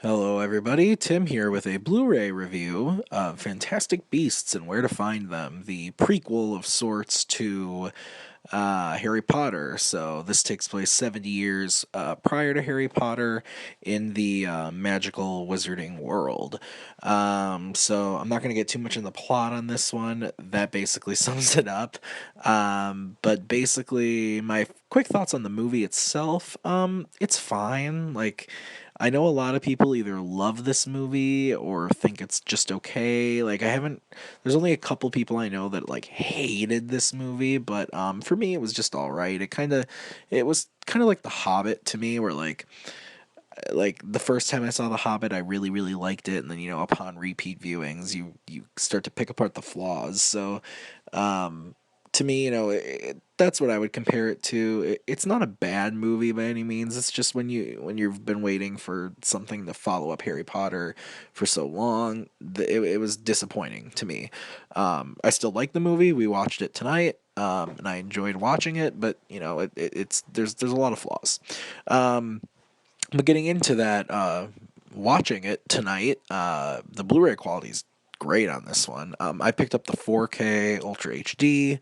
Hello, everybody. Tim here with a Blu-ray review of Fantastic Beasts and Where to Find Them, the prequel of sorts to Harry Potter. So this takes place 70 years prior to Harry Potter in the magical wizarding world. So I'm not going to get too much in the plot on this one. That basically sums it up. But basically, my quick thoughts on the movie itself. It's fine. Like, I know a lot of people either love this movie or think it's just okay. Like, I haven't. There's only a couple people I know that like hated this movie, but for me it was just all right. It was kind of like The Hobbit to me, where like the first time I saw The Hobbit, I really liked it, and then upon repeat viewings, you start to pick apart the flaws. So to me, that's what I would compare it to. It's not a bad movie by any means. It's just when you've been waiting for something to follow up Harry Potter for so long, it was disappointing to me. I still like the movie. We watched it tonight, and I enjoyed watching it. But it's there's a lot of flaws. But getting into that, watching it tonight, the Blu-ray quality's great on this one. I picked up the 4K Ultra HD,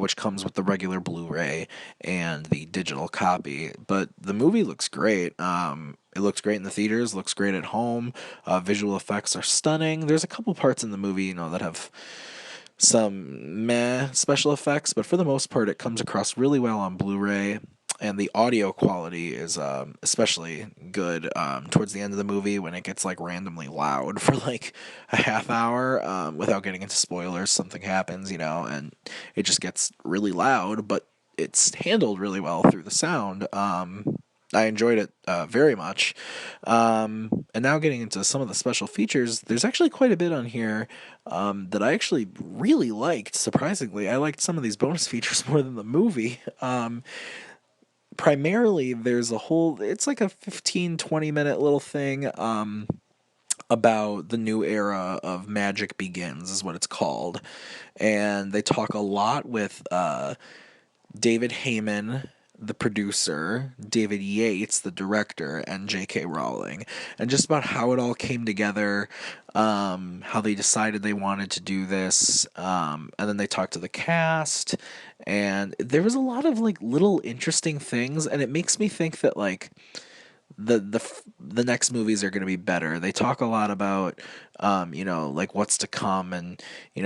which comes with the regular Blu-ray and the digital copy. But the movie looks great. It looks great in the theaters. Looks great at home. Visual effects are stunning. There's a couple parts in the movie, that have some meh special effects, but for the most part, it comes across really well on Blu-ray. And the audio quality is especially good towards the end of the movie when it gets like randomly loud for like a half hour. Without getting into spoilers, something happens, and it just gets really loud, but it's handled really well through the sound. I enjoyed it very much. And now getting into some of the special features, there's actually quite a bit on here that I actually really liked. Surprisingly, I liked some of these bonus features more than the movie. Primarily, there's a whole, it's like a 15-20 minute little thing about the new era of Magic Begins, is what it's called. And they talk a lot with David Heyman, the producer, David Yates, the director, and J.K. Rowling, and just about how it all came together, how they decided they wanted to do this, and then they talked to the cast, and there was a lot of like little interesting things, and it makes me think that like the next movies are going to be better. They talk a lot about like what's to come, and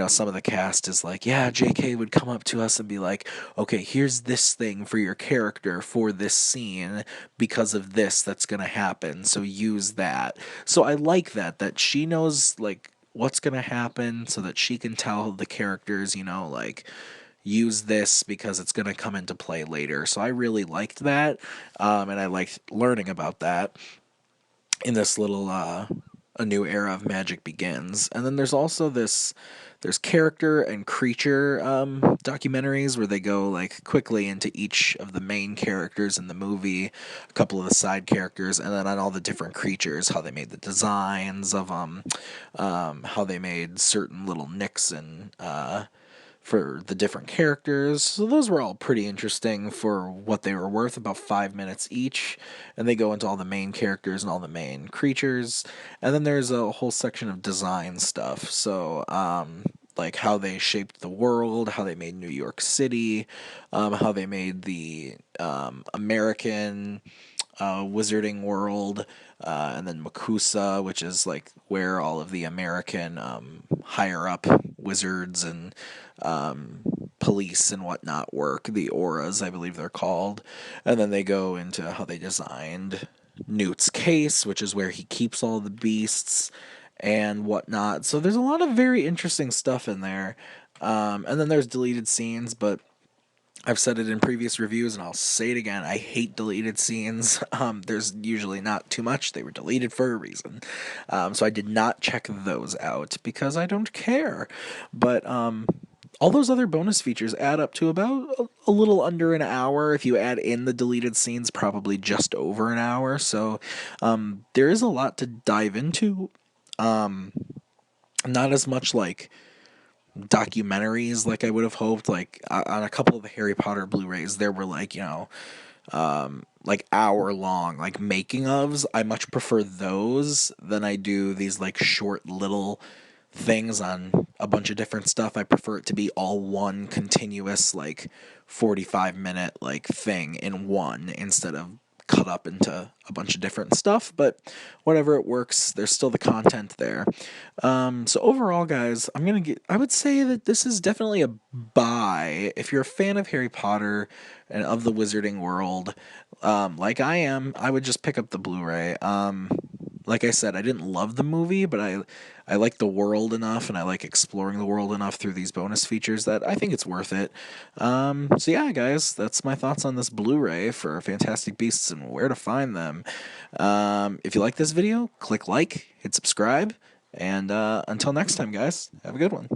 some of the cast is like, yeah, JK would come up to us and be like, okay, here's this thing for your character for this scene because of this that's going to happen. So use that. So I like that she knows like what's going to happen so that she can tell the characters, like use this because it's going to come into play later. So I really liked that, and I liked learning about that in this little a new era of magic begins. And then there's character and creature documentaries where they go like quickly into each of the main characters in the movie, a couple of the side characters, and then on all the different creatures, how they made the designs of how they made certain little nicks and for the different characters. So those were all pretty interesting for what they were worth, about 5 minutes each. And they go into all the main characters and all the main creatures. And then there's a whole section of design stuff. So, like how they shaped the world, how they made New York City, how they made the American wizarding world, and then Makusa, which is like where all of the American higher up wizards and police and whatnot work. The auras, I believe they're called. And then they go into how they designed Newt's case, which is where he keeps all the beasts and whatnot. So there's a lot of very interesting stuff in there. And then there's deleted scenes, but I've said it in previous reviews and I'll say it again. I hate deleted scenes. There's usually not too much. They were deleted for a reason. So I did not check those out because I don't care. But all those other bonus features add up to about a little under an hour. If you add in the deleted scenes, probably just over an hour. So there is a lot to dive into. Not as much like documentaries like I would have hoped. Like on a couple of the Harry Potter Blu-rays, there were like like hour long like making ofs. I much prefer those than I do these like short little things on a bunch of different stuff. I prefer it to be all one continuous like 45-minute like thing in one instead of cut up into a bunch of different stuff, but whatever, it works. There's still the content there. So overall, guys, I would say that this is definitely a buy if you're a fan of Harry Potter and of the Wizarding world. Like I am, I would just pick up the Blu-ray. Like I said, I didn't love the movie, but I like the world enough, and I like exploring the world enough through these bonus features that I think it's worth it. So yeah, guys, that's my thoughts on this Blu-ray for Fantastic Beasts and where to find them. If you like this video, click like, hit subscribe, and until next time, guys, have a good one.